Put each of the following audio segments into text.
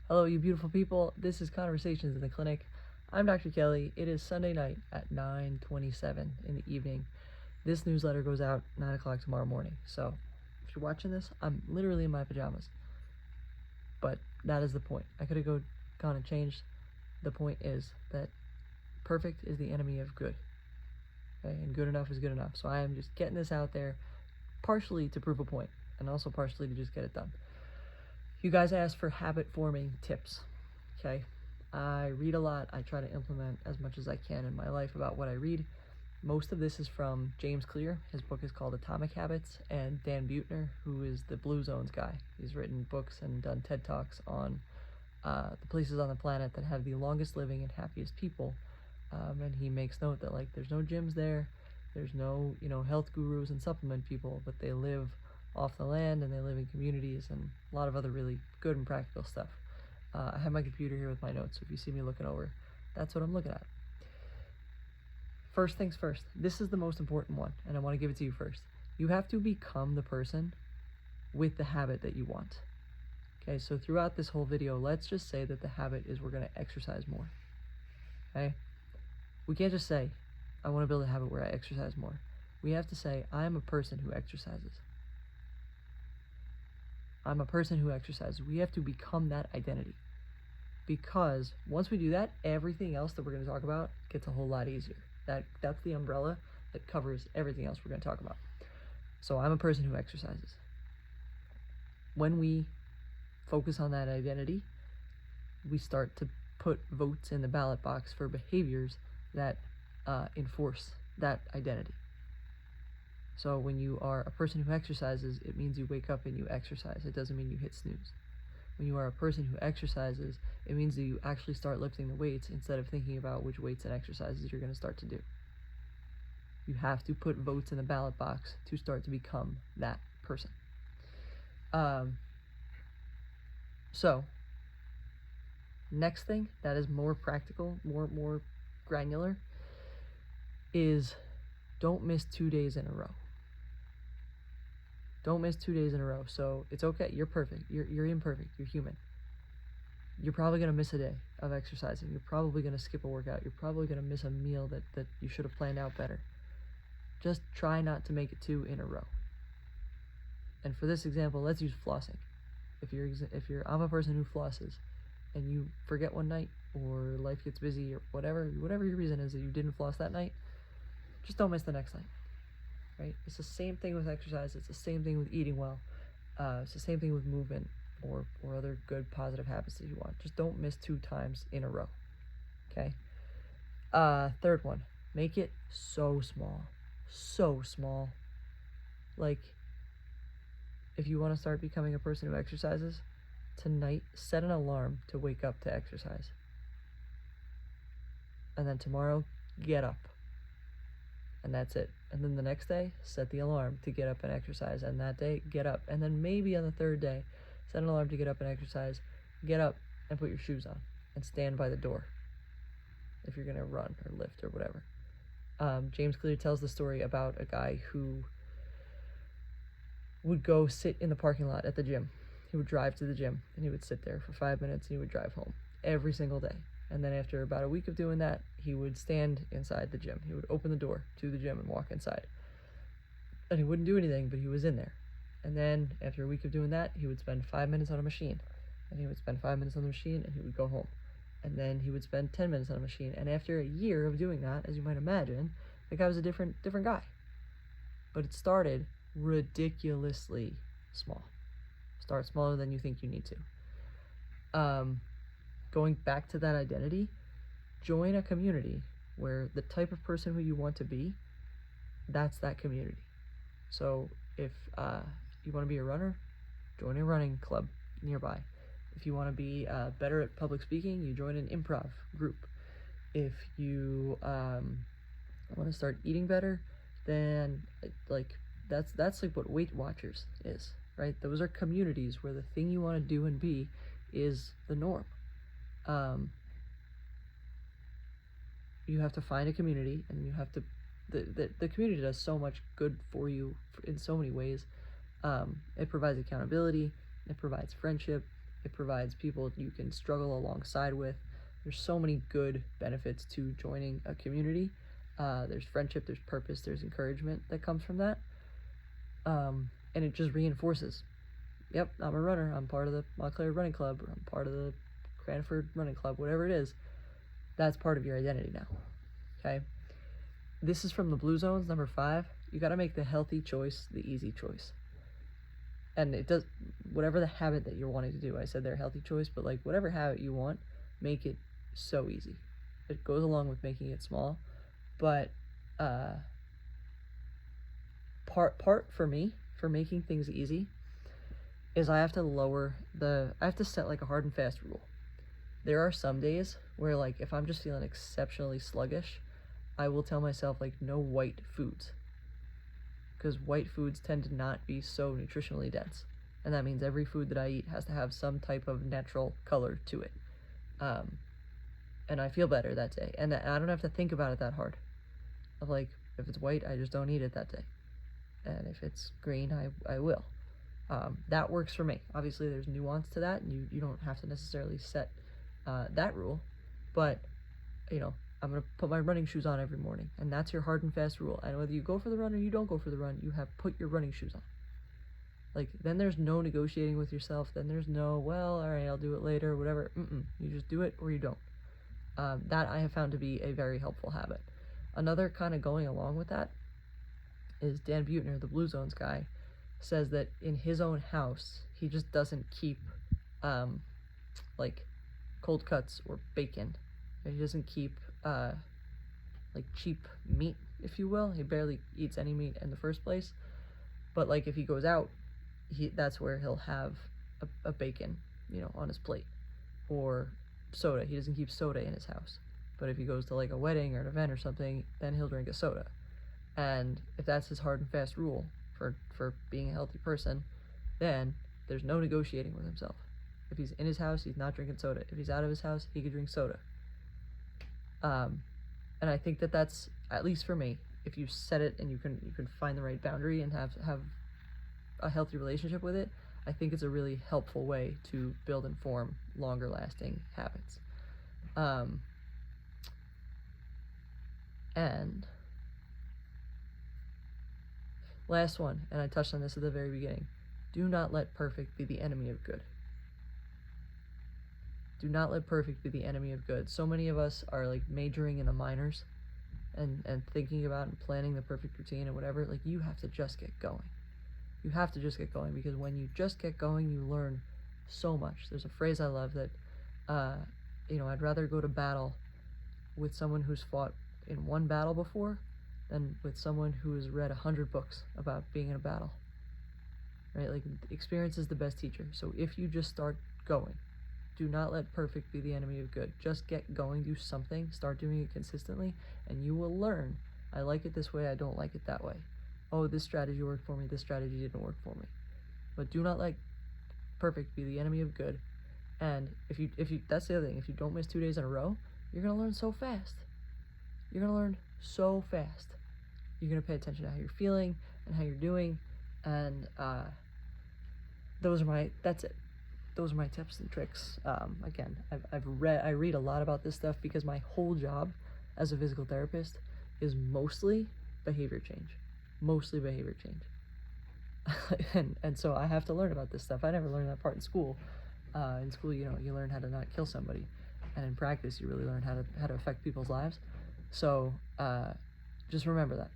Hello, you beautiful people. This is Conversations in the Clinic. I'm Dr. Kelly. It is Sunday night at 9:27 in the evening. This newsletter goes out 9 o'clock tomorrow morning. So if you're watching this, I'm literally in my pajamas. But that is the point. I could have gone and changed. The point is that perfect is the enemy of good. Okay? And good enough is good enough. So I am just getting this out there partially to prove a point and also partially to just get it done. You guys asked for habit forming tips, okay? I read a lot. I try to implement as much as I can in my life about what I read. Most of this is from James Clear. His book is called Atomic Habits, and Dan Buettner, who is the Blue Zones guy. He's written books and done TED Talks on the places on the planet that have the longest living and happiest people. And he makes note that there's no gyms there, there's no health gurus and supplement people, but they live off the land and they live in communities and a lot of other really good and practical stuff. I have my computer here with my notes, so if you see me looking over, that's what I'm looking at. First things first, this is the most important one, and I want to give it to you first. You have to become the person with the habit that you want. Okay, so throughout this whole video, let's just say that the habit is we're going to exercise more. Okay? We can't just say, I want to build a habit where I exercise more. We have to say, I'm a person who exercises. I'm a person who exercises. We have to become that identity. Because once we do that, everything else that we're going to talk about gets a whole lot easier. That's the umbrella that covers everything else we're going to talk about. So I'm a person who exercises. When we focus on that identity, we start to put votes in the ballot box for behaviors that enforce that identity. So when you are a person who exercises, it means you wake up and you exercise. It doesn't mean you hit snooze. When you are a person who exercises, it means that you actually start lifting the weights instead of thinking about which weights and exercises you're going to start to do. You have to put votes in the ballot box to start to become that person. So, next thing that is more practical, more granular, is don't miss 2 days in a row. Don't miss 2 days in a row. So it's okay. You're perfect. You're imperfect. You're human. You're probably going to miss a day of exercising. You're probably going to skip a workout. You're probably going to miss a meal that you should have planned out better. Just try not to make it 2 in a row. And for this example, let's use flossing. I'm a person who flosses and you forget one night or life gets busy or whatever your reason is that you didn't floss that night, just don't miss the next night. Right? It's the same thing with exercise. It's the same thing with eating well. It's the same thing with movement or other good positive habits that you want. Just don't miss 2 times in a row. Okay? Third one, make it so small. So small. Like, if you want to start becoming a person who exercises, tonight set an alarm to wake up to exercise. And then tomorrow, get up. And that's it. And then the next day, set the alarm to get up and exercise. And that day, get up. And then maybe on the third day, set an alarm to get up and exercise. Get up and put your shoes on and stand by the door if you're going to run or lift or whatever. James Clear tells the story about a guy who would go sit in the parking lot at the gym. He would drive to the gym and he would sit there for 5 minutes and he would drive home every single day. And then after about a week of doing that, he would stand inside the gym. He would open the door to the gym and walk inside. And he wouldn't do anything, but he was in there. And then after a week of doing that, he would spend 5 minutes on a machine. And he would spend 5 minutes on the machine and he would go home. And then he would spend 10 minutes on a machine. And after a year of doing that, as you might imagine, the guy was a different guy. But it started ridiculously small. Start smaller than you think you need to. Going back to that identity, join a community where the type of person who you want to be, that's that community. So if you want to be a runner, join a running club nearby. If you want to be better at public speaking, you join an improv group. If you want to start eating better, then that's like what Weight Watchers is, right? Those are communities where the thing you want to do and be is the norm. You have to find a community, and you have to, the community does so much good for you in so many ways. It provides accountability, it provides friendship, It provides people you can struggle alongside with. There's so many good benefits to joining a community. There's friendship, there's purpose, there's encouragement that comes from that. And it just reinforces, yep, I'm a runner. I'm part of the Montclair Running Club, or I'm part of the Cranford Running Club, whatever it is. That's part of your identity now, okay? This is from the Blue Zones, number 5. You got to make the healthy choice the easy choice. And it does, whatever the habit that you're wanting to do, I said they're a healthy choice, but like whatever habit you want, make it so easy. It goes along with making it small, but part for me, for making things easy, is I have to set like a hard and fast rule. There are some days where, like, if I'm just feeling exceptionally sluggish, I will tell myself, like, no white foods, because white foods tend to not be so nutritionally dense, and that means every food that I eat has to have some type of natural color to it. And I feel better that day, and I don't have to think about it that hard. Of like, if it's white, I just don't eat it that day, and if it's green, I will. That works for me. Obviously, there's nuance to that, and you don't have to necessarily set that rule, but you know, I'm gonna put my running shoes on every morning, and that's your hard and fast rule. And whether you go for the run or you don't go for the run, you have put your running shoes on. Like, then there's no negotiating with yourself. Then there's no, well, all right, I'll do it later, whatever. You just do it or you don't. That I have found to be a very helpful habit. Another kind of going along with that is Dan Buettner, the Blue Zones guy, says that in his own house, he just doesn't keep like cold cuts or bacon. He doesn't keep like cheap meat, if you will. He barely eats any meat in the first place. But like if he goes out, that's where he'll have a bacon, you know, on his plate, or soda. He doesn't keep soda in his house. But if he goes to like a wedding or an event or something, then he'll drink a soda. And if that's his hard and fast rule for being a healthy person, then there's no negotiating with himself. If he's in his house, he's not drinking soda. If he's out of his house, he could drink soda. And I think that that's, at least for me, if you set it and you can find the right boundary and have a healthy relationship with it, I think it's a really helpful way to build and form longer lasting habits. And last one, and I touched on this at the very beginning, do not let perfect be the enemy of good. Do not let perfect be the enemy of good. So many of us are like majoring in the minors and thinking about and planning the perfect routine and whatever. Like, you have to just get going. You have to just get going, because when you just get going, you learn so much. There's a phrase I love that, I'd rather go to battle with someone who's fought in one battle before than with someone who has read 100 books about being in a battle. Right? Like, experience is the best teacher. So if you just start going, do not let perfect be the enemy of good. Just get going, do something, start doing it consistently, and you will learn, I like it this way, I don't like it that way. Oh, this strategy worked for me, this strategy didn't work for me. But do not let perfect be the enemy of good. And if you that's the other thing, if you don't miss 2 days in a row, you're gonna learn so fast. You're gonna learn so fast. You're gonna pay attention to how you're feeling and how you're doing, and that's it. Those are my tips and tricks. Again, I read a lot about this stuff because my whole job as a physical therapist is mostly behavior change. and so I have to learn about this stuff. I never learned that part in school. In school, you learn how to not kill somebody, and in practice, you really learn how to affect people's lives. So just remember that.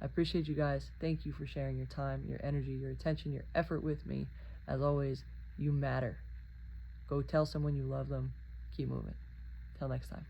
I appreciate you guys. Thank you for sharing your time, your energy, your attention, your effort with me. As always, you matter. Go tell someone you love them. Keep moving. Till next time.